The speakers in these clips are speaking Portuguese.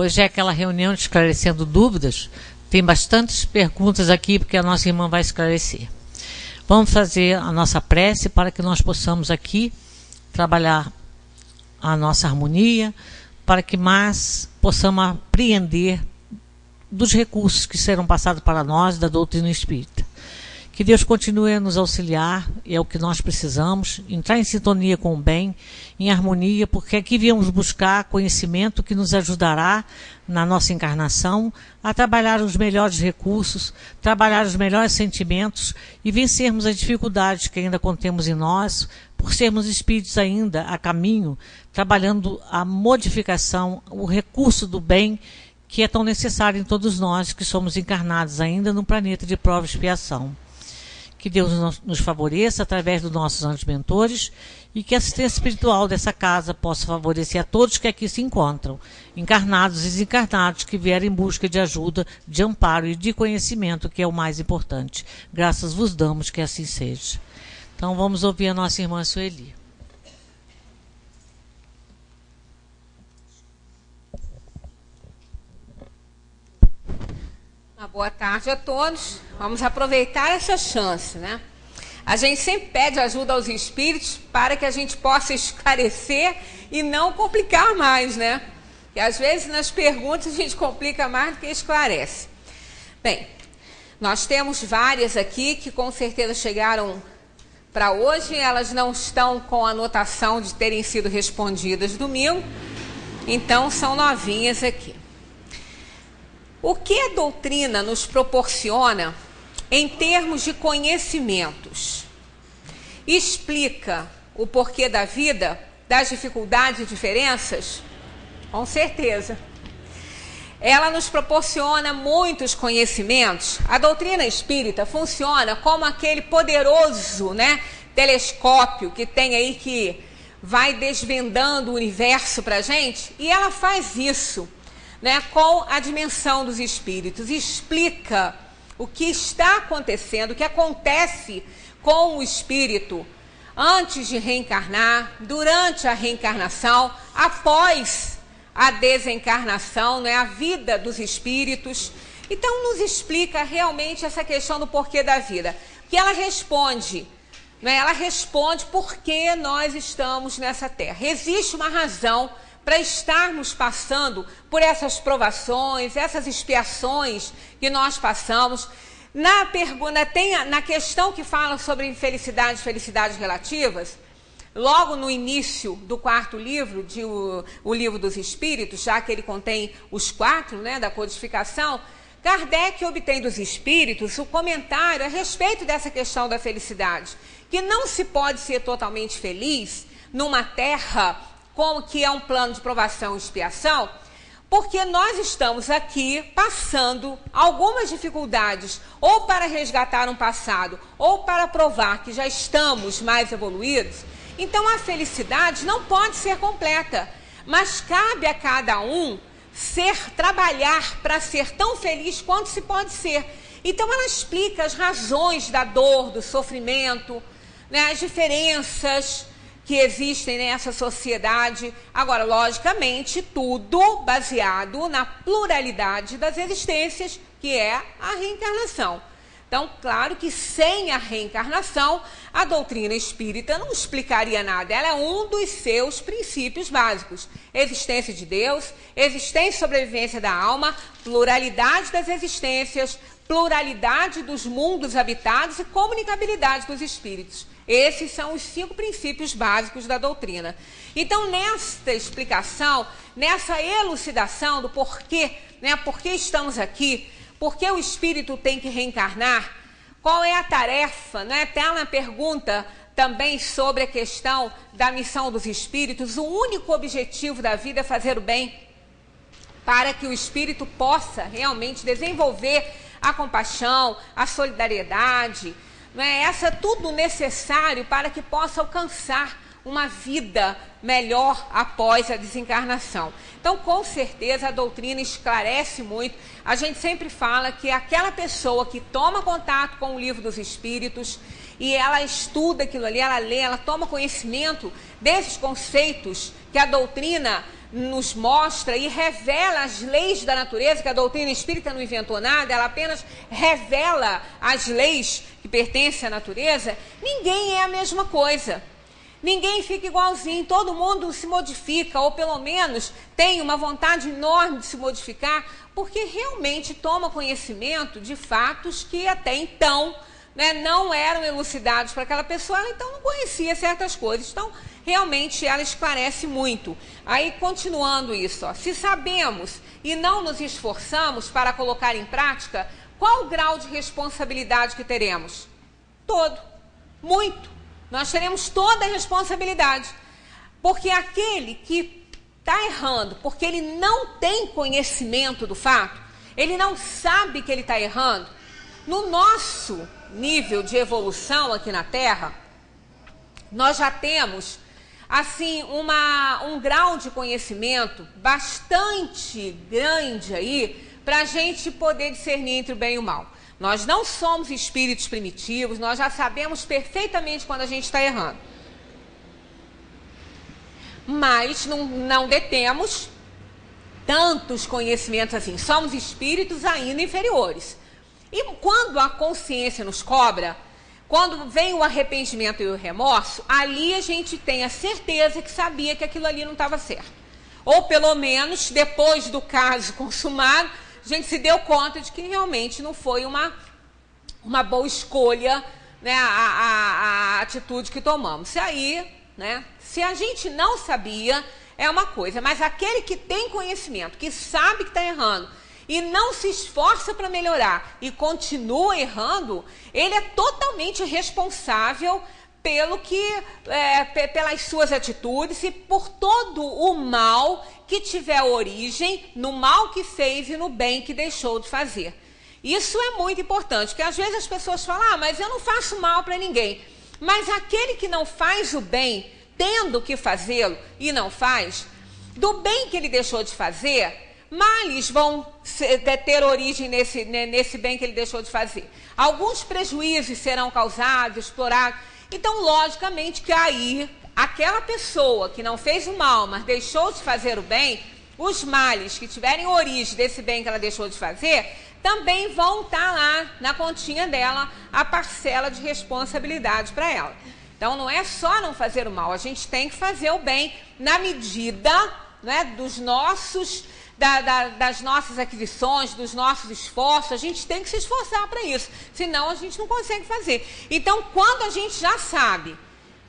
Hoje é aquela reunião de esclarecendo dúvidas. Tem bastantes perguntas aqui, porque a nossa irmã vai esclarecer. Vamos fazer a nossa prece para que nós possamos aqui trabalhar a nossa harmonia, para que mais possamos apreender dos recursos que serão passados para nós da doutrina espírita. Que Deus continue a nos auxiliar, é o que nós precisamos, entrar em sintonia com o bem, em harmonia, porque aqui viemos buscar conhecimento que nos ajudará na nossa encarnação a trabalhar os melhores recursos, trabalhar os melhores sentimentos e vencermos as dificuldades que ainda contemos em nós, por sermos espíritos ainda a caminho, trabalhando a modificação, o recurso do bem que é tão necessário em todos nós que somos encarnados ainda num planeta de prova e expiação. Que Deus nos favoreça através dos nossos anjos mentores e que a assistência espiritual dessa casa possa favorecer a todos que aqui se encontram, encarnados e desencarnados, que vierem em busca de ajuda, de amparo e de conhecimento, que é o mais importante. Graças vos damos que assim seja. Então vamos ouvir a nossa irmã Sueli. Uma boa tarde a todos. Vamos aproveitar essa chance, né? A gente sempre pede ajuda aos espíritos para que a gente possa esclarecer e não complicar mais, né? E às vezes nas perguntas a gente complica mais do que esclarece. Bem, nós temos várias aqui que com certeza chegaram para hoje. Elas não estão com anotação de terem sido respondidas domingo, então são novinhas aqui. O que a doutrina nos proporciona em termos de conhecimentos? Explica o porquê da vida, das dificuldades e diferenças? Com certeza. Ela nos proporciona muitos conhecimentos. A doutrina espírita funciona como aquele poderoso, né, telescópio que tem aí, que vai desvendando o universo para a gente, e ela faz isso, né, com a dimensão dos espíritos, explica o que está acontecendo, o que acontece com o espírito antes de reencarnar, durante a reencarnação, após a desencarnação, né, a vida dos espíritos. Então nos explica realmente essa questão do porquê da vida, que ela responde, né, ela responde por que nós estamos nessa terra. Existe uma razão para estarmos passando por essas provações, essas expiações que nós passamos. Na pergunta, na questão que fala sobre infelicidade e felicidades relativas, logo no início do quarto livro, o Livro dos Espíritos, já que ele contém os 4, né, da codificação, Kardec obtém dos espíritos o comentário a respeito dessa questão da felicidade, que não se pode ser totalmente feliz numa terra como que é um plano de provação e expiação, porque nós estamos aqui passando algumas dificuldades, ou para resgatar um passado, ou para provar que já estamos mais evoluídos. Então a felicidade não pode ser completa, mas cabe a cada um trabalhar para ser tão feliz quanto se pode ser. Então ela explica as razões da dor, do sofrimento, né, as diferenças que existem nessa sociedade. Agora, logicamente, tudo baseado na pluralidade das existências, que é a reencarnação. Então, claro que sem a reencarnação, a doutrina espírita não explicaria nada. Ela é um dos seus princípios básicos. Existência de Deus, existência e sobrevivência da alma, pluralidade das existências, pluralidade dos mundos habitados e comunicabilidade dos espíritos. Esses são os 5 princípios básicos da doutrina. Então, nesta explicação, nessa elucidação do porquê, né, por que estamos aqui, por que o espírito tem que reencarnar, qual é a tarefa, né? Tem uma pergunta também sobre a questão da missão dos espíritos. O único objetivo da vida é fazer o bem, para que o espírito possa realmente desenvolver a compaixão, a solidariedade, né? Tudo necessário para que possa alcançar uma vida melhor após a desencarnação. Então, com certeza, a doutrina esclarece muito. A gente sempre fala que aquela pessoa que toma contato com o Livro dos Espíritos e ela estuda aquilo ali, ela lê, ela toma conhecimento desses conceitos que a doutrina nos mostra e revela as leis da natureza, que a doutrina espírita não inventou nada, ela apenas revela as leis que pertencem à natureza, ninguém é a mesma coisa. Ninguém fica igualzinho, todo mundo se modifica, ou pelo menos tem uma vontade enorme de se modificar, porque realmente toma conhecimento de fatos que até então, né, não eram elucidados para aquela pessoa, ela então não conhecia certas coisas. Então, realmente ela esclarece muito. Aí, continuando isso, ó, se sabemos e não nos esforçamos para colocar em prática, qual o grau de responsabilidade que teremos? Todo. Muito. Nós teremos toda a responsabilidade. Porque aquele que está errando, porque ele não tem conhecimento do fato, ele não sabe que ele está errando, no nosso nível de evolução aqui na Terra, nós já temos assim um grau de conhecimento bastante grande aí para a gente poder discernir entre o bem e o mal. Nós não somos espíritos primitivos, nós já sabemos perfeitamente quando a gente está errando. Mas não detemos tantos conhecimentos assim, somos espíritos ainda inferiores. E quando a consciência nos cobra, quando vem o arrependimento e o remorso, ali a gente tem a certeza que sabia que aquilo ali não estava certo. Ou pelo menos, depois do caso consumado, a gente se deu conta de que realmente não foi uma boa escolha, né, a atitude que tomamos. E aí, né, se a gente não sabia, é uma coisa, mas aquele que tem conhecimento, que sabe que está errando, e não se esforça para melhorar e continua errando, ele é totalmente responsável pelas suas atitudes e por todo o mal que tiver origem no mal que fez e no bem que deixou de fazer. Isso é muito importante, porque às vezes as pessoas falam, mas eu não faço mal para ninguém. Mas aquele que não faz o bem, tendo que fazê-lo e não faz, do bem que ele deixou de fazer, males vão ter origem nesse bem que ele deixou de fazer. Alguns prejuízos serão causados, explorados. Então, logicamente que aí, aquela pessoa que não fez o mal, mas deixou de fazer o bem, os males que tiverem origem desse bem que ela deixou de fazer, também vão estar lá na continha dela a parcela de responsabilidade para ela. Então, não é só não fazer o mal, a gente tem que fazer o bem na medida, né, das nossas aquisições, dos nossos esforços. A gente tem que se esforçar para isso, senão a gente não consegue fazer. Então, quando a gente já sabe,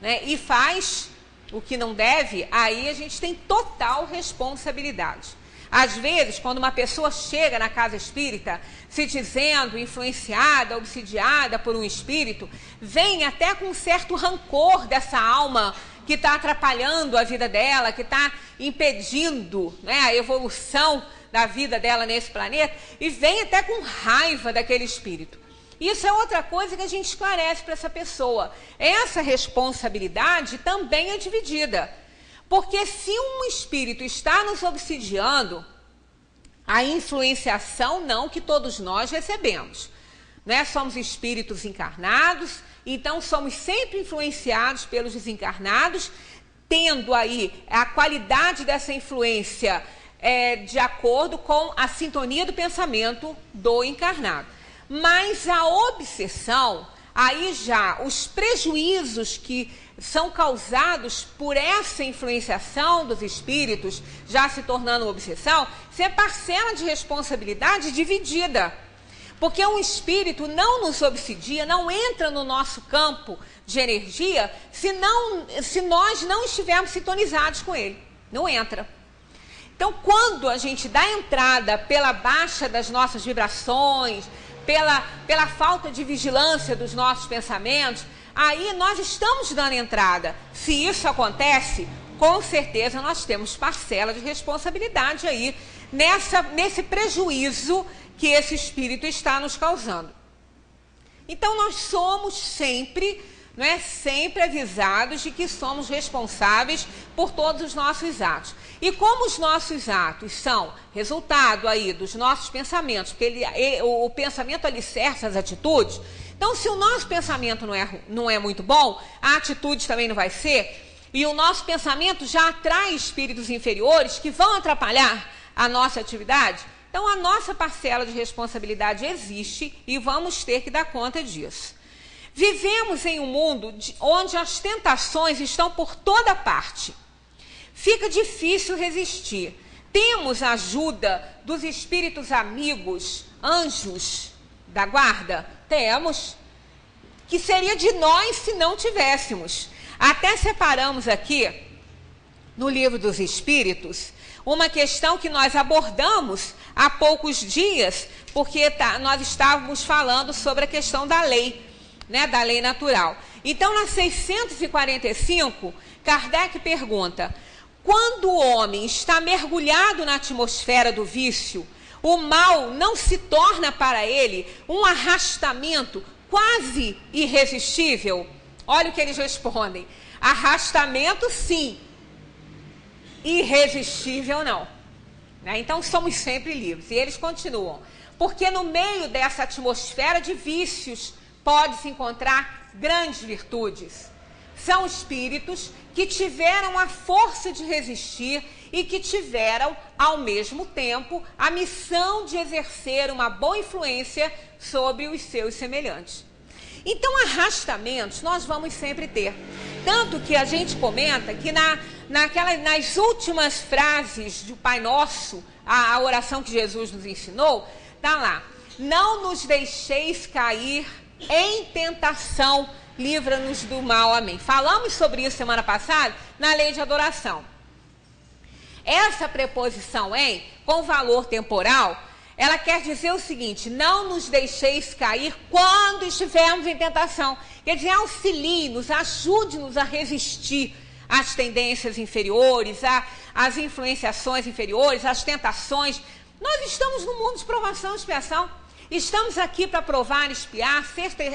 né, e faz o que não deve, aí a gente tem total responsabilidade. Às vezes, quando uma pessoa chega na casa espírita, se dizendo influenciada, obsidiada por um espírito, vem até com um certo rancor dessa alma que está atrapalhando a vida dela, que está impedindo, né, a evolução da vida dela nesse planeta, e vem até com raiva daquele espírito. Isso é outra coisa que a gente esclarece para essa pessoa. Essa responsabilidade também é dividida. Porque se um espírito está nos obsidiando, a influenciação não que todos nós recebemos. Né? Somos espíritos encarnados, então somos sempre influenciados pelos desencarnados, tendo aí a qualidade dessa influência de acordo com a sintonia do pensamento do encarnado. Mas a obsessão, aí já os prejuízos que são causados por essa influenciação dos espíritos, já se tornando uma obsessão, isso é parcela de responsabilidade dividida. Porque um espírito não nos obsidia, não entra no nosso campo de energia, se nós não estivermos sintonizados com ele. Não entra. Então, quando a gente dá entrada pela baixa das nossas vibrações, pela falta de vigilância dos nossos pensamentos, aí nós estamos dando entrada. Se isso acontece, com certeza nós temos parcela de responsabilidade aí nesse prejuízo que esse espírito está nos causando. Então nós somos sempre avisados de que somos responsáveis por todos os nossos atos. E como os nossos atos são resultado aí dos nossos pensamentos, porque o pensamento alicerça as atitudes, Então, se o nosso pensamento não é muito bom, a atitude também não vai ser, e o nosso pensamento já atrai espíritos inferiores que vão atrapalhar a nossa atividade. Então, a nossa parcela de responsabilidade existe e vamos ter que dar conta disso. Vivemos em um mundo onde as tentações estão por toda parte. Fica difícil resistir. Temos a ajuda dos espíritos amigos, anjos da guarda? Temos. Que seria de nós se não tivéssemos. Até separamos aqui, no Livro dos Espíritos, uma questão que nós abordamos há poucos dias, porque nós estávamos falando sobre a questão da lei, né, da lei natural. Então, na 645, Kardec pergunta: quando o homem está mergulhado na atmosfera do vício, o mal não se torna para ele um arrastamento quase irresistível? Olha o que eles respondem: arrastamento sim, irresistível não. Então somos sempre livres. E eles continuam: porque no meio dessa atmosfera de vícios pode-se encontrar grandes virtudes. São espíritos que tiveram a força de resistir e que tiveram, ao mesmo tempo, a missão de exercer uma boa influência sobre os seus semelhantes. Então, arrastamentos nós vamos sempre ter. Tanto que a gente comenta que nas últimas frases do Pai Nosso, a oração que Jesus nos ensinou, está lá: não nos deixeis cair em tentação, livra-nos do mal, amém. Falamos sobre isso semana passada na lei de adoração. Essa preposição em, com valor temporal, ela quer dizer o seguinte: não nos deixeis cair quando estivermos em tentação. Quer dizer, auxilie-nos, ajude-nos a resistir às tendências inferiores, às influenciações inferiores, às tentações. Nós estamos no mundo de provação e expiação. Estamos aqui para provar, espiar,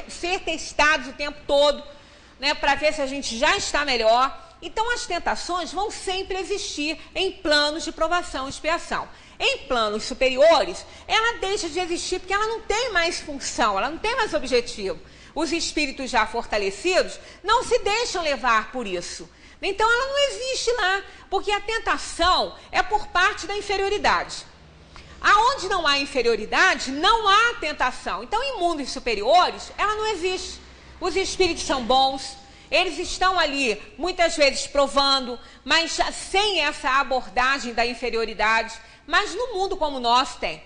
ser testados o tempo todo, né, para ver se a gente já está melhor. Então, as tentações vão sempre existir em planos de provação e expiação. Em planos superiores, ela deixa de existir porque ela não tem mais função, ela não tem mais objetivo. Os espíritos já fortalecidos não se deixam levar por isso. Então, ela não existe lá, porque a tentação é por parte da inferioridade. Aonde não há inferioridade, não há tentação. Então, em mundos superiores, ela não existe. Os espíritos são bons, eles estão ali, muitas vezes, provando, mas sem essa abordagem da inferioridade. Mas no mundo como o nosso tem.